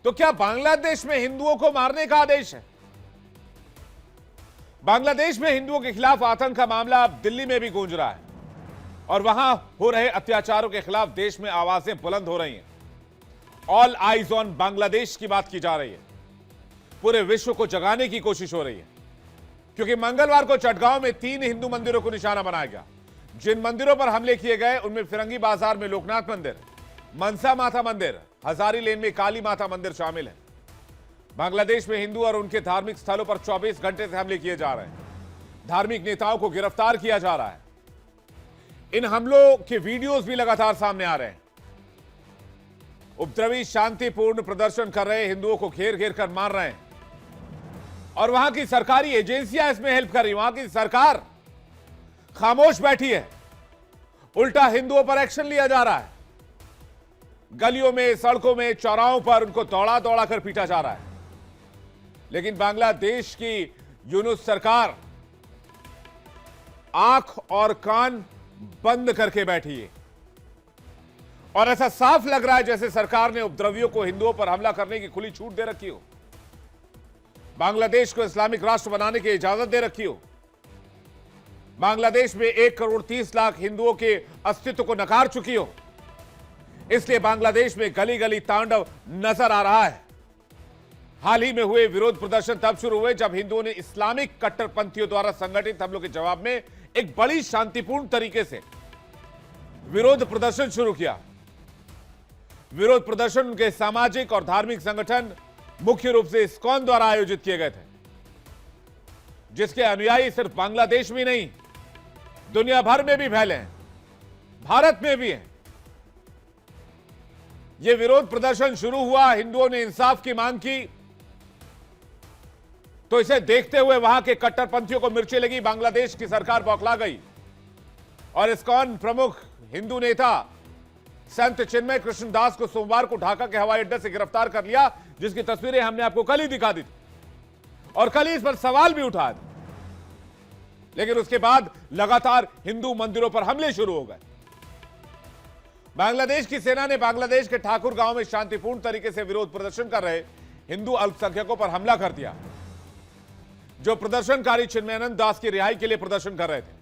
तो क्या बांग्लादेश में हिंदुओं को मारने का आदेश है? बांग्लादेश में हिंदुओं के खिलाफ आतंक का मामला अब दिल्ली में भी गूंज रहा है और वहां हो रहे अत्याचारों के खिलाफ देश में आवाजें बुलंद हो रही हैं। ऑल आइज ऑन बांग्लादेश की बात की जा रही है। पूरे विश्व को जगाने की कोशिश हो रही है, क्योंकि मंगलवार को चटगांव में 3 हिंदू मंदिरों को निशाना बनाया गया। जिन मंदिरों पर हमले किए गए उनमें फिरंगी बाजार में लोकनाथ मंदिर, मनसा माता मंदिर, हजारी लेन में काली माता मंदिर शामिल है। बांग्लादेश में हिंदू और उनके धार्मिक स्थलों पर 24 घंटे से हमले किए जा रहे हैं। धार्मिक नेताओं को गिरफ्तार किया जा रहा है। इन हमलों के वीडियोस भी लगातार सामने आ रहे हैं। उपद्रवी शांतिपूर्ण प्रदर्शन कर रहे हिंदुओं को घेर घेर कर मार रहे हैं और वहां की सरकारी एजेंसियां इसमें हेल्प कर रही। वहां की सरकार खामोश बैठी है, उल्टा हिंदुओं पर एक्शन लिया जा रहा है। गलियों में, सड़कों में, चौराहों पर उनको दौड़ा दौड़ा कर पीटा जा रहा है। लेकिन बांग्लादेश की यूनुस सरकार आंख और कान बंद करके बैठी है और ऐसा साफ लग रहा है जैसे सरकार ने उपद्रवियों को हिंदुओं पर हमला करने की खुली छूट दे रखी हो, बांग्लादेश को इस्लामिक राष्ट्र बनाने की इजाजत दे रखी हो। बांग्लादेश में 1 करोड़ 30 लाख हिंदुओं के अस्तित्व को नकार चुकी हो। इसलिए बांग्लादेश में गली गली तांडव नजर आ रहा है। हाल ही में हुए विरोध प्रदर्शन तब शुरू हुए जब हिंदुओं ने इस्लामिक कट्टरपंथियों द्वारा संगठित हमलों के जवाब में एक बड़ी शांतिपूर्ण तरीके से विरोध प्रदर्शन शुरू किया। विरोध प्रदर्शन के सामाजिक और धार्मिक संगठन मुख्य रूप से इस्कॉन द्वारा आयोजित किए गए थे, जिसके अनुयायी सिर्फ बांग्लादेश में नहीं, दुनिया भर में भी फैले हैं, भारत में भी हैं। यह विरोध प्रदर्शन शुरू हुआ, हिंदुओं ने इंसाफ की मांग की, तो इसे देखते हुए वहां के कट्टरपंथियों को मिर्ची लगी। बांग्लादेश की सरकार बौखला गई और इस्कॉन प्रमुख हिंदू नेता संत चिन्मय कृष्ण दास को सोमवार को ढाका के हवाई अड्डे से गिरफ्तार कर लिया, जिसकी तस्वीरें हमने आपको कल ही दिखा दी थी और कल ही इस पर सवाल भी उठाया था। लेकिन उसके बाद लगातार हिंदू मंदिरों पर हमले शुरू हो गए। बांग्लादेश की सेना ने बांग्लादेश के ठाकुर गांव में शांतिपूर्ण तरीके से विरोध प्रदर्शन कर रहे हिंदू अल्पसंख्यकों पर हमला कर दिया, जो प्रदर्शनकारी चिन्मयानंद दास की रिहाई के लिए प्रदर्शन कर रहे थे।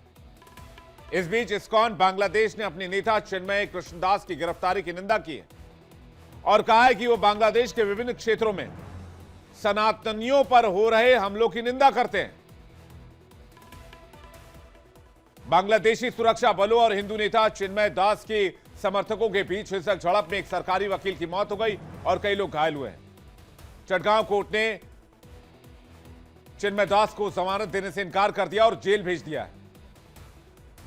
इस बीच इस्कॉन बांग्लादेश ने अपने नेता चिन्मय कृष्णदास की गिरफ्तारी की निंदा की है और कहा है कि वो बांग्लादेश के विभिन्न क्षेत्रों में सनातनियों पर हो रहे हमलों की निंदा करते हैं। बांग्लादेशी सुरक्षा बलों और हिंदू नेता चिन्मय दास के समर्थकों के बीच हिंसक झड़प में एक सरकारी वकील की मौत हो गई और कई लोग घायल हुए हैं। चटगांव कोर्ट ने चिन्मय दास को जमानत देने से इनकार कर दिया और जेल भेज दिया है।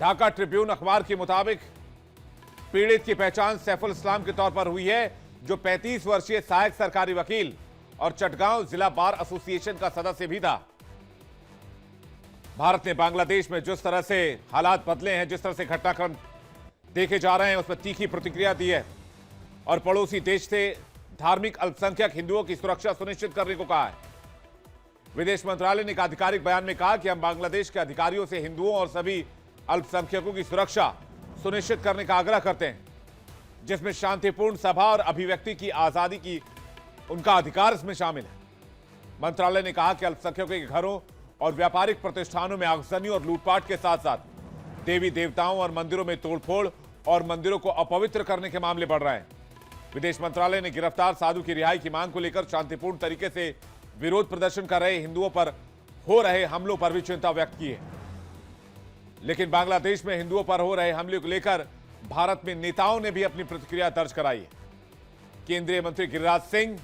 ढाका ट्रिब्यून अखबार के मुताबिक पीड़ित की पहचान सैफुल इस्लाम के तौर पर हुई है, जो 35 वर्षीय सहायक सरकारी वकील और चटगांव जिला बार एसोसिएशन का सदस्य भी था। भारत ने बांग्लादेश में जिस तरह से हालात बदले हैं, जिस तरह से घटनाक्रम देखे जा रहे हैं, उस पर तीखी प्रतिक्रिया दी है और पड़ोसी देश से धार्मिक अल्पसंख्यक हिंदुओं की सुरक्षा सुनिश्चित करने को कहा है। विदेश मंत्रालय ने एक आधिकारिक बयान में कहा कि हम बांग्लादेश के अधिकारियों से हिंदुओं और सभी अल्पसंख्यकों की सुरक्षा सुनिश्चित करने का आग्रह करते हैं, जिसमें शांतिपूर्ण सभा और अभिव्यक्ति की आजादी की उनका अधिकार इसमें शामिल है। मंत्रालय ने कहा कि अल्पसंख्यकों के घरों और व्यापारिक प्रतिष्ठानों में आगजनी और लूटपाट के साथ साथ देवी देवताओं और मंदिरों में तोड़फोड़ और मंदिरों को अपवित्र करने के मामले बढ़ रहे हैं। विदेश मंत्रालय ने गिरफ्तार साधु की रिहाई की मांग को लेकर शांतिपूर्ण तरीके से विरोध प्रदर्शन कर रहे हिंदुओं पर हो रहे हमलों पर भी चिंता व्यक्त की है। लेकिन बांग्लादेश में हिंदुओं पर हो रहे हमले को लेकर भारत में नेताओं ने भी अपनी प्रतिक्रिया दर्ज कराई है। केंद्रीय मंत्री गिरिराज सिंह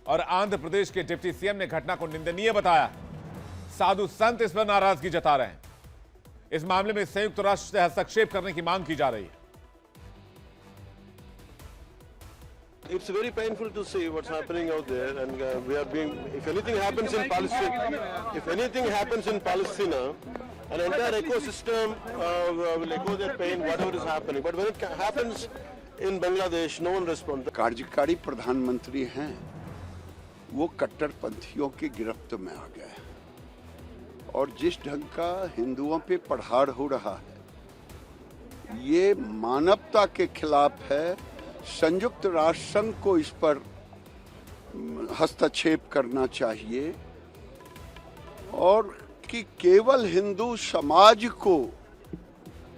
और आंध्र प्रदेश के डिप्टी सीएम ने घटना को निंदनीय बताया। साधु संत इस पर नाराजगी जता रहे हैं। इस मामले में संयुक्त राष्ट्र से हस्तक्षेप करने की मांग की जा रही है। It's very painful to see what's happening out there, and we are being. If anything happens in Palestine, an entire ecosystem will echo their pain, whatever is happening. But when it happens in Bangladesh, no one responds. कार्यकारी प्रधानमंत्री हैं, वो कट्टरपंथियों की गिरफ्त में आ गए और जिस ढंग का हिंदुओं पे पड़ाड़ हो रहा है, ये मानवता के खिलाफ है। संयुक्त राष्ट्र संघ को इस पर हस्तक्षेप करना चाहिए और कि केवल हिंदू समाज को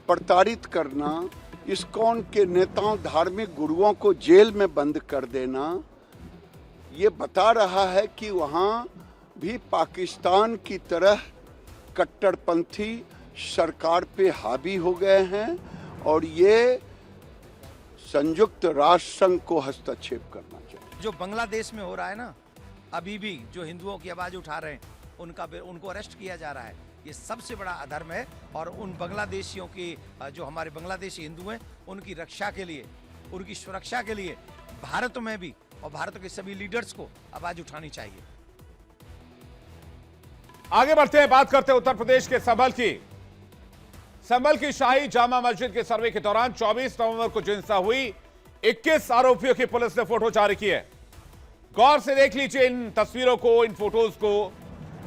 प्रताड़ित करना, इस्कॉन के नेताओं धार्मिक गुरुओं को जेल में बंद कर देना, ये बता रहा है कि वहाँ भी पाकिस्तान की तरह कट्टरपंथी सरकार पे हावी हो गए हैं और ये संयुक्त राष्ट्र संघ को हस्तक्षेप करना चाहिए। जो बांग्लादेश में हो रहा है ना, अभी भी जो हिंदुओं की आवाज उठा रहे हैं उनको अरेस्ट किया जा रहा है, ये सबसे बड़ा अधर्म है। और उन बांग्लादेशियों की, जो हमारे बांग्लादेशी हिंदू हैं, उनकी रक्षा के लिए, उनकी सुरक्षा के लिए भारत में भी और भारत के सभी लीडर्स को आवाज उठानी चाहिए। आगे बढ़ते हैं, बात करते हैं उत्तर प्रदेश के संभल की। संभल की शाही जामा मस्जिद के सर्वे के दौरान 24 नवंबर को जो हिंसा हुई, 21 आरोपियों की पुलिस ने फोटो जारी की है। गौर से देख लीजिए इन तस्वीरों को, इन फोटोज को,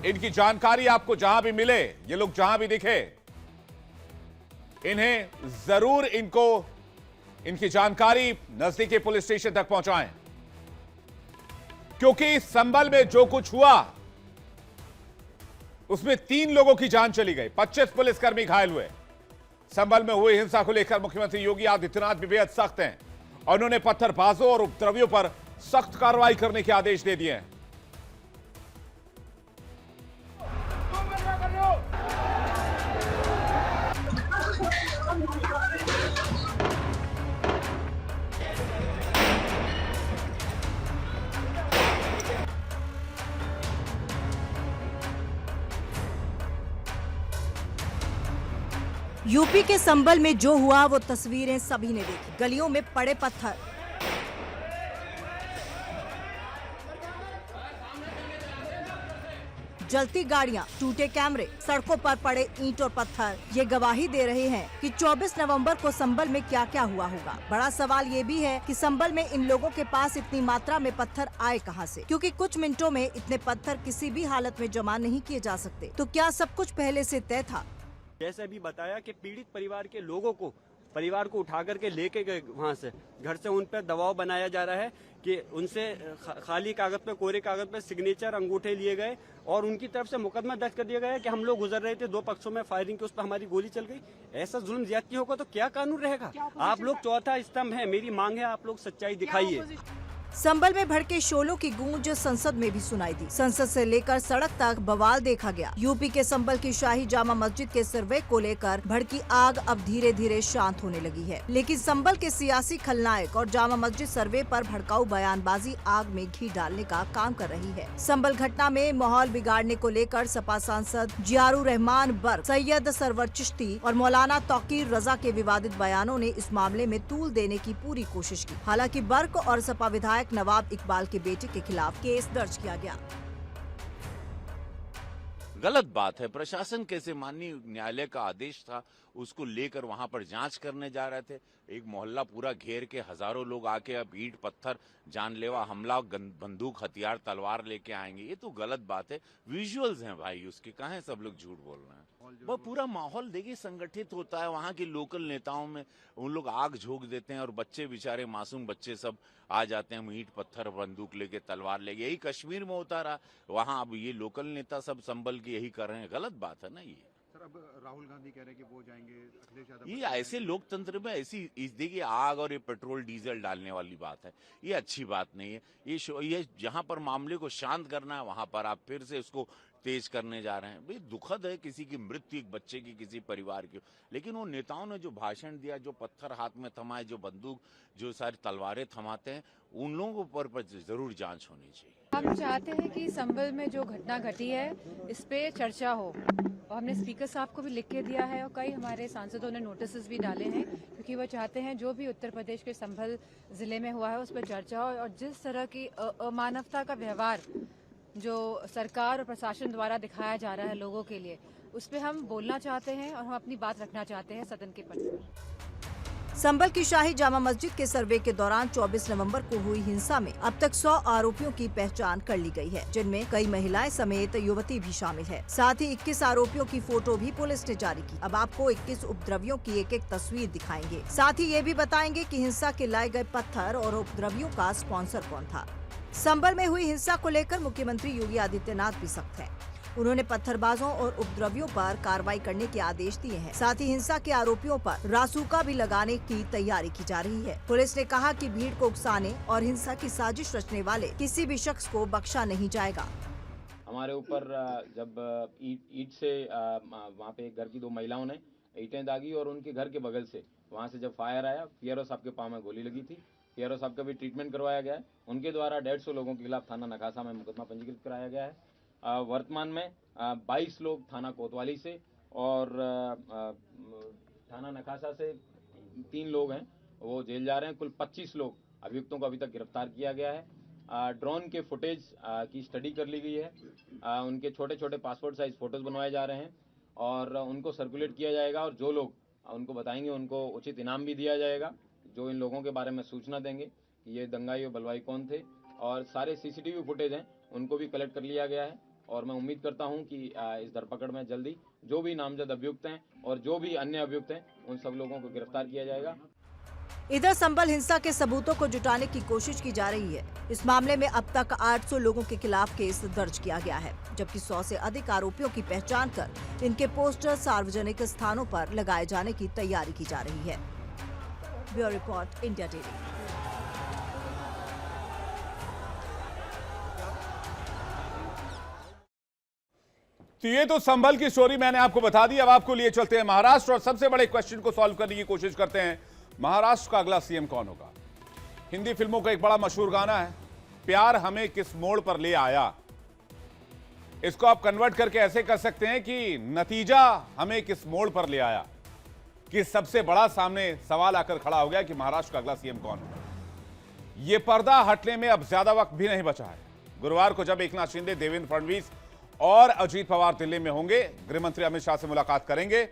इनकी जानकारी आपको जहां भी मिले, ये लोग जहां भी दिखे, इन्हें जरूर इनकी जानकारी नजदीकी पुलिस स्टेशन तक पहुंचाएं, क्योंकि संभल में जो कुछ हुआ उसमें 3 लोगों की जान चली गई, 25 पुलिसकर्मी घायल हुए। संभल में हुई हिंसा को लेकर मुख्यमंत्री योगी आदित्यनाथ भी बेहद सख्त हैं और उन्होंने पत्थरबाजों और उपद्रवियों पर सख्त कार्रवाई करने के आदेश दे दिए हैं। यूपी के संभल में जो हुआ वो तस्वीरें सभी ने देखी। गलियों में पड़े पत्थर, जलती गाड़ियां, टूटे कैमरे, सड़कों पर पड़े ईंट और पत्थर ये गवाही दे रहे हैं कि 24 नवंबर को संभल में क्या क्या हुआ होगा। बड़ा सवाल ये भी है कि संभल में इन लोगों के पास इतनी मात्रा में पत्थर आए कहां से, क्योंकि कुछ मिनटों में इतने पत्थर किसी भी हालत में जमा नहीं किए जा सकते। तो क्या सब कुछ पहले से तय था? जैसे अभी बताया कि पीड़ित परिवार के लोगों को, परिवार को उठा करके लेके गए वहाँ से, घर से उन पर दबाव बनाया जा रहा है कि उनसे खाली कागज पे, कोरे कागज पे सिग्नेचर, अंगूठे लिए गए और उनकी तरफ से मुकदमा दर्ज कर दिया गया है कि हम लोग गुजर रहे थे, 2 पक्षों में फायरिंग की, उस पर हमारी गोली चल गई। ऐसा जुल्म ज्यादती होगा तो क्या कानून रहेगा? आप लोग चौथा स्तंभ है, मेरी मांग है, आप लोग सच्चाई दिखाइए। संभल में भड़के शोलों की गूंज संसद में भी सुनाई दी। संसद से लेकर सड़क तक बवाल देखा गया। यूपी के संभल की शाही जामा मस्जिद के सर्वे को लेकर भड़की आग अब धीरे धीरे शांत होने लगी है, लेकिन संभल के सियासी खलनायक और जामा मस्जिद सर्वे पर भड़काऊ बयानबाजी आग में घी डालने का काम कर रही है। संभल घटना में माहौल बिगाड़ने को लेकर सपा सांसद जियारुर रहमान बर्क, सैयद सरवर चिश्ती और मौलाना तौकीर रजा के विवादित बयानों ने इस मामले में तूल देने की पूरी कोशिश की। हालांकि बर्क और सपा विधायक नवाब इकबाल के बेटे के खिलाफ केस दर्ज किया गया। गलत बात है। प्रशासन कैसे, माननीय न्यायालय का आदेश था, उसको लेकर वहां पर जांच करने जा रहे थे। एक मोहल्ला पूरा घेर के हजारों लोग आके अब ईंट पत्थर, जानलेवा हमला, बंदूक, हथियार, तलवार लेके आएंगे, ये तो गलत बात है। विजुअल्स हैं भाई उसके, कहाँ सब लोग झूठ बोल रहे हैं। वो पूरा माहौल देखिए संगठित होता है, वहाँ के लोकल नेताओं में उन लोग आग झोंक देते हैं और बच्चे बेचारे, मासूम बच्चे सब आ जाते हैं ईंट पत्थर, बंदूक लेके, तलवार लेके। यही कश्मीर में होता रहा, वहाँ अब ये लोकल नेता सब संभल के यही कर रहे हैं। गलत बात है ना ये। सर अब राहुल गांधी कह रहे हैं कि वो जाएंगे, अखिलेश यादव, ये ऐसे लोकतंत्र में ऐसी देखिए आग और ये पेट्रोल डीजल डालने वाली बात है, ये अच्छी बात नहीं है। ये जहां पर मामले को शांत करना है वहां पर आप फिर से इसको तेज करने जा रहे हैं। भाई दुखद है किसी की मृत्यु, एक बच्चे की, किसी परिवार की, लेकिन वो नेताओं ने जो भाषण दिया, जो पत्थर हाथ में थमाए, जो बंदूक, जो सारी तलवारें थमाते हैं, उन लोगों पर जरूर जांच होनी चाहिए। हम चाहते हैं कि संभल में जो घटना घटी है इस पे चर्चा हो, और हमने स्पीकर साहब को भी लिख के दिया है और कई हमारे सांसदों ने नोटिस भी डाले हैं, क्योंकि वो चाहते हैं जो भी उत्तर प्रदेश के संभल जिले में हुआ है उस पर चर्चा हो, और जिस तरह की अमानवता का व्यवहार जो सरकार और प्रशासन द्वारा दिखाया जा रहा है लोगों के लिए, उस पर हम बोलना चाहते हैं और हम अपनी बात रखना चाहते हैं सदन के पट पर। संभल की शाही जामा मस्जिद के सर्वे के दौरान 24 नवंबर को हुई हिंसा में अब तक 100 आरोपियों की पहचान कर ली गई है, जिनमें कई महिलाएं समेत युवती भी शामिल है। साथ ही 21 आरोपियों की फोटो भी पुलिस ने जारी की। अब आपको 21 उपद्रवियों की एक एक तस्वीर दिखाएंगे। साथ ही ये भी बताएंगे कि हिंसा के लाए गए पत्थर और उपद्रवियों का स्पॉन्सर कौन था। संभल में हुई हिंसा को लेकर मुख्यमंत्री योगी आदित्यनाथ भी सख्त हैं। उन्होंने पत्थरबाजों और उपद्रवियों पर कार्रवाई करने के आदेश दिए हैं। साथ ही हिंसा के आरोपियों पर रासुका भी लगाने की तैयारी की जा रही है। पुलिस ने कहा कि भीड़ को उकसाने और हिंसा की साजिश रचने वाले किसी भी शख्स को बख्शा नहीं जाएगा। हमारे ऊपर जब ईट से वहाँ पे घर की 2 महिलाओं ने ईंटें दागी और उनके घर के बगल से वहाँ से जब फायर आया, पीआरओ साहब के पाँव में गोली लगी थी। पीआरओ साहब का भी ट्रीटमेंट करवाया गया है। उनके द्वारा 150 लोगों के खिलाफ थाना नखासा में मुकदमा पंजीकृत कराया गया है। वर्तमान में 22 लोग थाना कोतवाली से और थाना नखासा से 3 लोग हैं, वो जेल जा रहे हैं। कुल 25 लोग अभियुक्तों को अभी तक गिरफ्तार किया गया है। ड्रोन के फुटेज की स्टडी कर ली गई है। उनके छोटे छोटे पासपोर्ट साइज फोटोज बनवाए जा रहे हैं और उनको सर्कुलेट किया जाएगा और जो लोग उनको बताएंगे उनको उचित इनाम भी दिया जाएगा, जो इन लोगों के बारे में सूचना देंगे कि ये दंगाई और बलवाई कौन थे। और सारे सीसीटीवी फुटेज हैं उनको भी कलेक्ट कर लिया गया है और मैं उम्मीद करता हूं कि इस धरपकड़ में जल्दी जो भी नामजद अभियुक्त हैं और जो भी अन्य अभियुक्त हैं उन सब लोगों को गिरफ्तार किया जाएगा। इधर संभल हिंसा के सबूतों को जुटाने की कोशिश की जा रही है। इस मामले में अब तक 800 लोगों के खिलाफ केस दर्ज किया गया है, जबकि 100 से अधिक आरोपियों की पहचान कर इनके पोस्टर सार्वजनिक स्थानों पर लगाए जाने की तैयारी की जा रही है। Bureau report, India TV. तो ये तो संभल की स्टोरी मैंने आपको बता दी। अब आपको लिए चलते हैं महाराष्ट्र और सबसे बड़े क्वेश्चन को सॉल्व करने की कोशिश करते हैं। महाराष्ट्र का अगला सीएम कौन होगा? हिंदी फिल्मों का एक बड़ा मशहूर गाना है, प्यार हमें किस मोड़ पर ले आया। इसको आप कन्वर्ट करके ऐसे कर सकते हैं कि नतीजा हमें किस मोड़ पर ले आया। कि सबसे बड़ा सामने सवाल आकर खड़ा हो गया कि महाराष्ट्र का अगला सीएम कौन होगा। यह पर्दा हटने में अब ज्यादा वक्त भी नहीं बचा है। गुरुवार को जब एकनाथ शिंदे, देवेंद्र फडणवीस और अजीत पवार दिल्ली में होंगे, गृह मंत्री अमित शाह से मुलाकात करेंगे,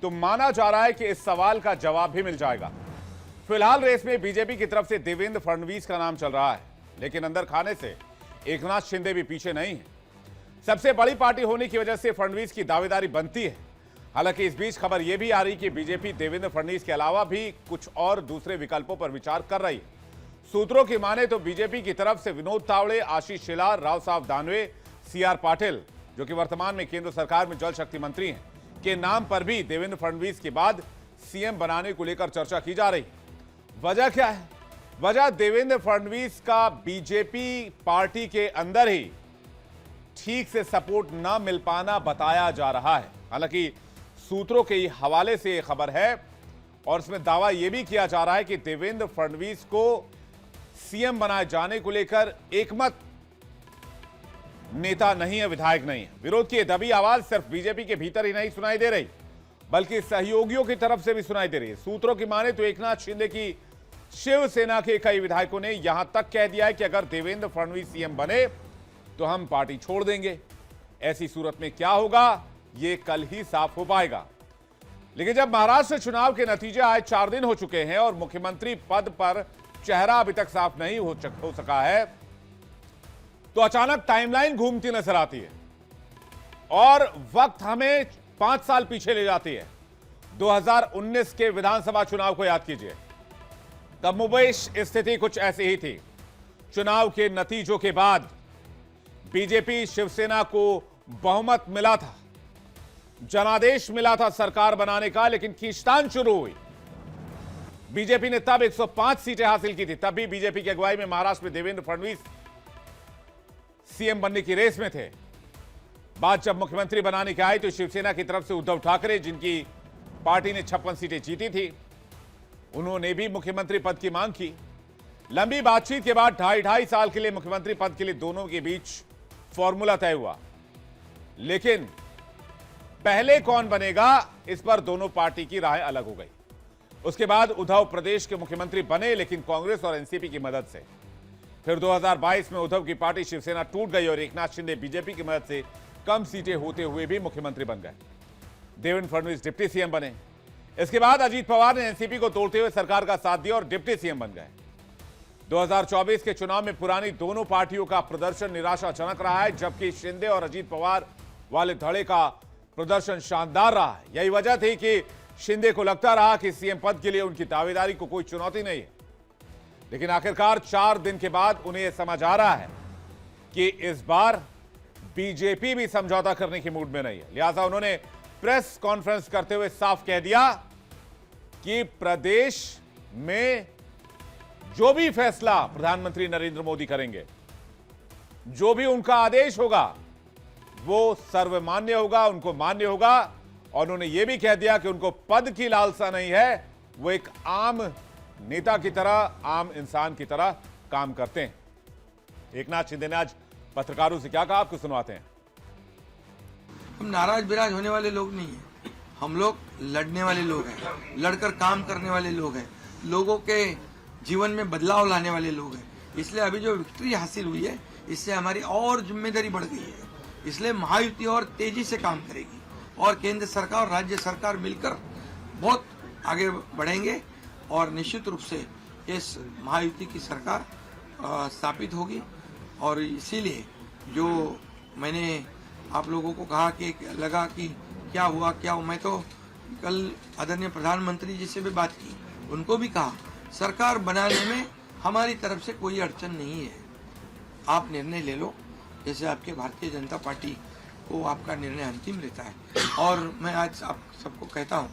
तो माना जा रहा है कि इस सवाल का जवाब भी मिल जाएगा। फिलहाल रेस में बीजेपी की तरफ से देवेंद्र फडणवीस का नाम चल रहा है, लेकिन अंदर खाने से एकनाथ शिंदे भी पीछे नहीं है। सबसे बड़ी पार्टी होने की वजह से फडणवीस की दावेदारी बनती है। हालांकि इस बीच खबर यह भी आ रही कि बीजेपी देवेंद्र फडणवीस के अलावा भी कुछ और दूसरे विकल्पों पर विचार कर रही है। सूत्रों की माने तो बीजेपी की तरफ से विनोद तावड़े, आशीष शेलार, राव साहब दानवे, सीआर पाटिल, जो कि वर्तमान में केंद्र सरकार में जल शक्ति मंत्री हैं, के नाम पर भी देवेंद्र फडणवीस के बाद सीएम बनाने को लेकर चर्चा की जा रही है। वजह क्या है? वजह देवेंद्र फडणवीस का बीजेपी पार्टी के अंदर ही ठीक से सपोर्ट न मिल पाना बताया जा रहा है। हालांकि सूत्रों के हवाले से यह खबर है और इसमें दावा यह भी किया जा रहा है कि देवेंद्र फडणवीस को सीएम बनाए जाने को लेकर एकमत नेता नहीं है, विधायक नहीं है। विरोध की दबी आवाज सिर्फ बीजेपी के भीतर ही नहीं सुनाई दे रही, बल्कि सहयोगियों की तरफ से भी सुनाई दे रही है। सूत्रों की माने तो एकनाथ शिंदे की शिवसेना के कई विधायकों ने यहां तक कह दिया है कि अगर देवेंद्र फडणवीस सीएम बने तो हम पार्टी छोड़ देंगे। ऐसी सूरत में क्या होगा, यह कल ही साफ हो पाएगा। लेकिन जब महाराष्ट्र चुनाव के नतीजे आए 4 दिन हो चुके हैं और मुख्यमंत्री पद पर चेहरा अभी तक साफ नहीं हो सका है, तो अचानक टाइमलाइन घूमती नजर आती है और वक्त हमें 5 साल पीछे ले जाती है। 2019 के विधानसभा चुनाव को याद कीजिए। कमोबेश स्थिति कुछ ऐसी ही थी। चुनाव के नतीजों के बाद बीजेपी शिवसेना को बहुमत मिला था, जनादेश मिला था सरकार बनाने का, लेकिन खींचतान शुरू हुई। बीजेपी ने तब 105 सीटें हासिल की थी। तब भी बीजेपी की अगुवाई में महाराष्ट्र में देवेंद्र फडणवीस सीएम बनने की रेस में थे। बात जब मुख्यमंत्री बनाने की आई तो शिवसेना की तरफ से उद्धव ठाकरे, जिनकी पार्टी ने 56 सीटें जीती थी, उन्होंने भी मुख्यमंत्री पद की मांग की। लंबी बातचीत के बाद 2.5 साल के लिए मुख्यमंत्री पद के लिए दोनों के बीच फॉर्मूला तय हुआ। लेकिन पहले कौन बनेगा, इस पर दोनों पार्टी की राय अलग हो गई। उसके बाद उद्धव प्रदेश के मुख्यमंत्री बने, लेकिन कांग्रेस और एनसीपी की मदद से। फिर 2022 में उद्धव की पार्टी शिवसेना टूट गई और एकनाथ शिंदे बीजेपी की मदद से कम सीटें होते हुए भी मुख्यमंत्री बन गए। देवेंद्र फडणवीस डिप्टी सीएम बने। इसके बाद अजीत पवार ने एनसीपी को तोड़ते हुए सरकार का साथ दिया और डिप्टी सीएम बन गए। 2024 के चुनाव में पुरानी दोनों पार्टियों का प्रदर्शन निराशाजनक रहा है, जबकि शिंदे और अजीत पवार वाले धड़े का प्रदर्शन शानदार रहा है। यही वजह थी कि शिंदे को लगता रहा कि सीएम पद के लिए उनकी दावेदारी को कोई चुनौती नहीं है। लेकिन आखिरकार 4 दिन के बाद उन्हें यह समझ आ रहा है कि इस बार बीजेपी भी समझौता करने की मूड में नहीं है। लिहाजा उन्होंने प्रेस कॉन्फ्रेंस करते हुए साफ कह दिया कि प्रदेश में जो भी फैसला प्रधानमंत्री नरेंद्र मोदी करेंगे, जो भी उनका आदेश होगा, वो सर्वमान्य होगा, उनको मान्य होगा। और उन्होंने यह भी कह दिया कि उनको पद की लालसा नहीं है, वो एक आम नेता की तरह, आम इंसान की तरह काम करते हैं। एकनाथ शिंदे ने आज पत्रकारों से क्या कहा, आपको सुनवाते हैं। हम नाराज बिराज होने वाले लोग नहीं हैं, हम लोग लड़ने वाले लोग हैं, लड़कर काम करने वाले लोग हैं, लोगों के जीवन में बदलाव लाने वाले लोग हैं। इसलिए अभी जो विक्ट्री हासिल हुई है, इससे हमारी और जिम्मेदारी बढ़ गई है। इसलिए महायुति और तेजी से काम करेगी और केंद्र सरकार और राज्य सरकार मिलकर बहुत आगे बढ़ेंगे और निश्चित रूप से इस महायुति की सरकार स्थापित होगी। और इसीलिए जो मैंने आप लोगों को कहा कि लगा कि क्या हुआ, मैं तो कल आदरणीय प्रधानमंत्री जी से भी बात की, उनको भी कहा सरकार बनाने में हमारी तरफ से कोई अड़चन नहीं है, आप निर्णय ले लो जैसे आपके भारतीय जनता पार्टी को आपका निर्णय अंतिम रहता है। और मैं आज आप सबको कहता हूं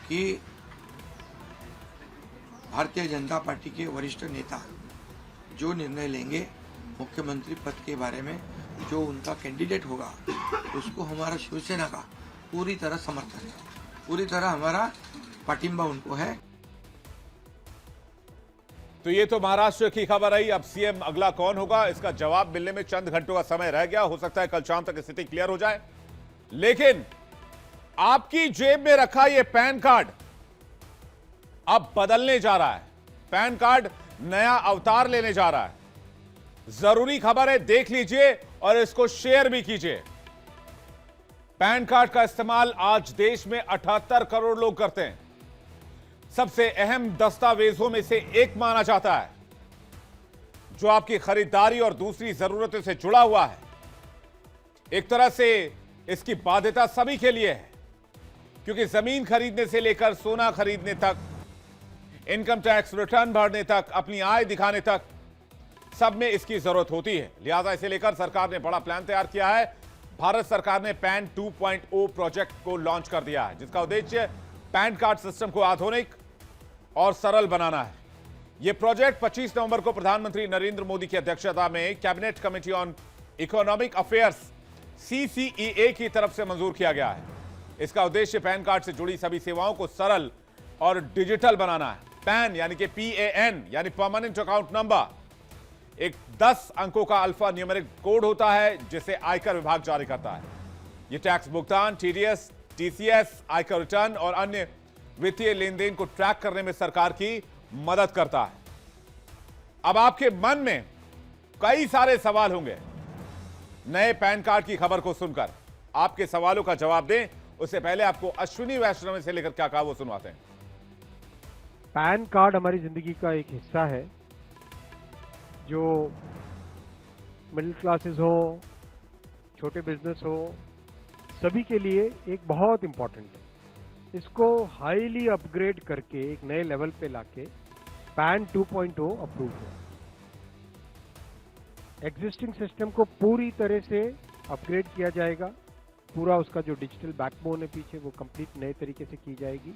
कि भारतीय जनता पार्टी के वरिष्ठ नेता जो निर्णय लेंगे मुख्यमंत्री पद के बारे में, जो उनका कैंडिडेट होगा, उसको हमारा शिवसेना का पूरी तरह समर्थन है, पूरी तरह हमारा पाटिंबा उनको है। तो ये तो महाराष्ट्र की खबर आई। अब सीएम अगला कौन होगा, इसका जवाब मिलने में चंद घंटों का समय रह गया। हो सकता है कल शाम तक स्थिति क्लियर हो जाए। लेकिन आपकी जेब में रखा यह पैन कार्ड अब बदलने जा रहा है। पैन कार्ड नया अवतार लेने जा रहा है। जरूरी खबर है, देख लीजिए और इसको शेयर भी कीजिए। पैन कार्ड का इस्तेमाल आज देश में 78 करोड़ लोग करते हैं। सबसे अहम दस्तावेजों में से एक माना जाता है, जो आपकी खरीदारी और दूसरी जरूरतों से जुड़ा हुआ है। एक तरह से इसकी बाध्यता सभी के लिए है, क्योंकि जमीन खरीदने से लेकर सोना खरीदने तक, इनकम टैक्स रिटर्न भरने तक, अपनी आय दिखाने तक, सब में इसकी जरूरत होती है। लिहाजा इसे लेकर सरकार ने बड़ा प्लान तैयार किया है। भारत सरकार ने पैन 2.0 प्रोजेक्ट को लॉन्च कर दिया है, जिसका उद्देश्य पैन कार्ड सिस्टम को आधुनिक और सरल बनाना है। यह प्रोजेक्ट 25 नवंबर को प्रधानमंत्री नरेंद्र मोदी की अध्यक्षता में cabinet committee on economic affairs CCEA की तरफ से मंजूर किया गया है। इसका उद्देश्य पैन कार्ड से जुड़ी सभी सेवाओं को सरल और डिजिटल बनाना है। पैन यानी कि PAN यानी परमानेंट अकाउंट नंबर एक 10 अंकों का अल्फा न्यूमेरिक कोड होता है, जिसे आयकर विभाग जारी करता है। यह टैक्स भुगतान, TDS, TCS, आयकर रिटर्न और अन्य वित्तीय लेन देन को ट्रैक करने में सरकार की मदद करता है। अब आपके मन में कई सारे सवाल होंगे। नए पैन कार्ड की खबर को सुनकर आपके सवालों का जवाब दें, उससे पहले आपको अश्विनी वैष्णव से लेकर क्या कहा वो सुनवाते हैं। पैन कार्ड हमारी जिंदगी का एक हिस्सा है, जो मिडिल क्लासेस हो, छोटे बिजनेस हो, सभी के लिए एक बहुत इंपॉर्टेंट है। इसको हाईली अपग्रेड करके एक नए लेवल पे लाके पैन 2.0 अप्रूव हुआ। एग्जिस्टिंग सिस्टम को पूरी तरह से अपग्रेड किया जाएगा। पूरा उसका जो डिजिटल बैकबोन है पीछे, वो कंप्लीट नए तरीके से की जाएगी।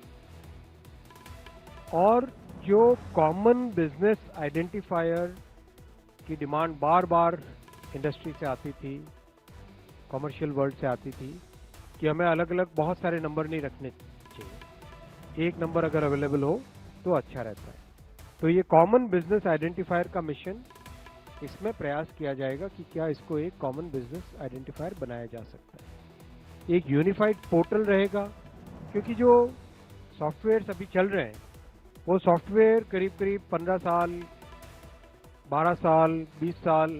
और जो कॉमन बिजनेस आइडेंटिफायर की डिमांड बार बार इंडस्ट्री से आती थी, कमर्शियल वर्ल्ड से आती थी, कि हमें अलग अलग बहुत सारे नंबर नहीं रखने चाहिए, एक नंबर अगर अवेलेबल हो तो अच्छा रहता है। तो ये कॉमन बिजनेस आइडेंटिफायर का मिशन, इसमें प्रयास किया जाएगा कि क्या इसको एक कॉमन बिजनेस आइडेंटिफायर बनाया जा सकता है। एक यूनिफाइड पोर्टल रहेगा, क्योंकि जो सॉफ्टवेयर अभी चल रहे हैं वो सॉफ्टवेयर करीब करीब 15 साल, 12 साल, 20 साल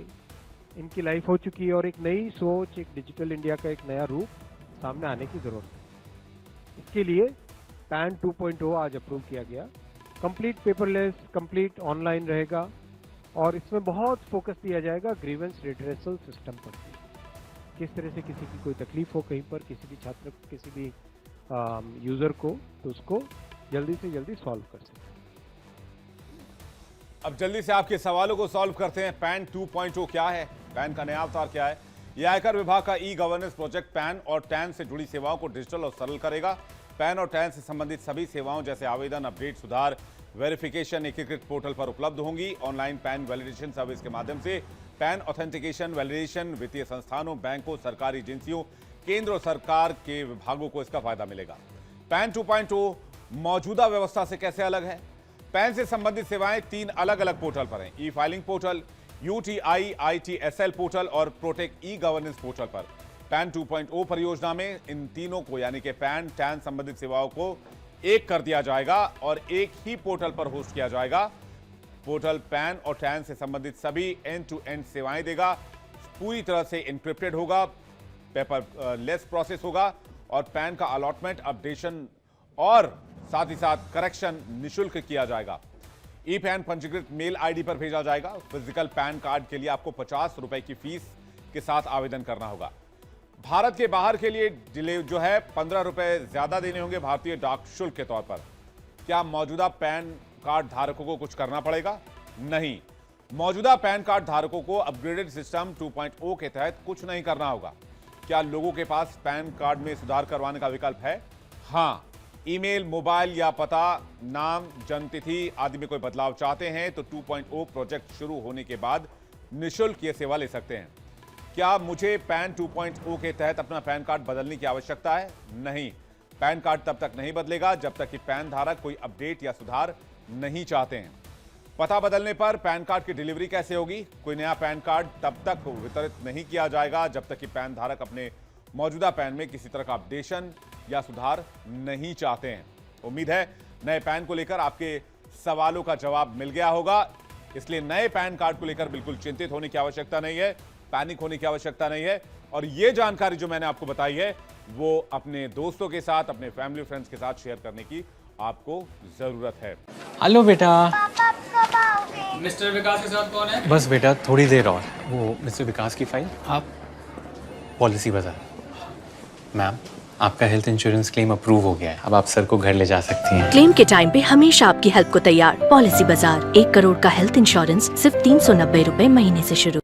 इनकी लाइफ हो चुकी है, और एक नई सोच, एक डिजिटल इंडिया का एक नया रूप सामने आने की जरूरत है। इसके लिए पैन 2.0 आज अप्रूव किया गया। कंप्लीट पेपरलेस, कंप्लीट ऑनलाइन रहेगा, और इसमें बहुत फोकस दिया जाएगा ग्रीवेंस रिड्रेसल सिस्टम पर। किस तरह से किसी की कोई तकलीफ हो कहीं पर, किसी भी छात्र, किसी भी यूजर को, तो उसको जल्दी से जल्दी सॉल्व कर सके। अब जल्दी से आपके सवालों को सॉल्व करते हैं। पैन 2.0 क्या है, पैन का नया अवतार क्या है? यह आयकर विभाग का ई गवर्नेंस प्रोजेक्ट पैन और टैन से जुड़ी सेवाओं को डिजिटल और सरल करेगा। पैन और टैन से संबंधित सभी सेवाओं जैसे आवेदन, अपडेट, सुधार, वेरिफिकेशन एकीकृत पोर्टल पर उपलब्ध होंगी। ऑनलाइन पैन वैलिडेशन सर्विस के माध्यम से पैन ऑथेंटिकेशन, वैलिडेशन वित्तीय संस्थानों, बैंकों, सरकारी एजेंसियों, केंद्र और सरकार के विभागों को इसका फायदा मिलेगा। पैन 2.0 मौजूदा व्यवस्था से कैसे अलग है? पैन से संबंधित सेवाएं 3 अलग अलग पोर्टल पर हैं। ई filing portal, UTI ITSL portal और प्रोटेक ई गवर्नेंस पोर्टल पर। पैन 2.0 परियोजना में इन तीनों को यानी कि पैन, टैन संबंधित सेवाओं को एक कर दिया जाएगा और एक ही पोर्टल पर होस्ट किया जाएगा। पोर्टल पैन और टैन से संबंधित सभी एंड टू एंड सेवाएं देगा, पूरी तरह से इंक्रिप्टेड होगा, पेपर लेस प्रोसेस होगा और पैन का अलॉटमेंट, अपडेशन और साथ ही साथ करेक्शन निःशुल्क किया जाएगा। ई पैन पंजीकृत मेल आईडी पर भेजा जाएगा। फिजिकल पैन कार्ड के लिए आपको 50 रुपए की फीस के साथ आवेदन करना होगा। भारत के बाहर के लिए डिले जो है 15 रुपए ज्यादा देने होंगे भारतीय डाक शुल्क के तौर पर। क्या मौजूदा पैन कार्ड धारकों को कुछ करना पड़ेगा? नहीं, मौजूदा पैन कार्ड धारकों को अपग्रेडेड सिस्टम 2.0 के तहत कुछ नहीं करना होगा। क्या लोगों के पास पैन कार्ड में सुधार करवाने का विकल्प है? हाँ, ईमेल, मोबाइल या पता, नाम, जन्मतिथि आदि में कोई बदलाव चाहते हैं तो 2.0 प्रोजेक्ट शुरू होने के बाद निःशुल्क ये सेवा ले सकते हैं। क्या मुझे पैन 2.0 के तहत अपना पैन कार्ड बदलने की आवश्यकता है? नहीं, पैन कार्ड तब तक नहीं बदलेगा जब तक कि पैन धारक कोई अपडेट या सुधार नहीं चाहते हैं। पता बदलने पर पैन कार्ड की डिलीवरी कैसे होगी? कोई नया पैन कार्ड तब तक वितरित नहीं किया जाएगा जब तक कि पैन धारक अपने मौजूदा पैन में किसी तरह का अपडेशन या सुधार नहीं चाहते हैं। उम्मीद है नए पैन को लेकर आपके सवालों का जवाब मिल गया होगा, इसलिए नए पैन कार्ड को लेकर बिल्कुल चिंतित होने की आवश्यकता नहीं है, पैनिक होने की आवश्यकता नहीं है। और ये जानकारी जो मैंने आपको बताई है वो अपने दोस्तों के साथ, अपने फैमिली फ्रेंड्स के साथ शेयर करने की आपको जरूरत है। हेलो बेटा। मिस्टर विकास के साथ कौन है? बस बेटा थोड़ी देर और। वो मिस्टर विकास की फाइल आप पॉलिसी बाजार। मैम, आपका हेल्थ इंश्योरेंस क्लेम अप्रूव हो गया है, अब आप सर को घर ले जा सकती हैं। क्लेम के टाइम पे हमेशा आपकी हेल्प को तैयार। पॉलिसी बाजार, 1 करोड़ का हेल्थ इंश्योरेंस सिर्फ 390 रुपए महीने से शुरू।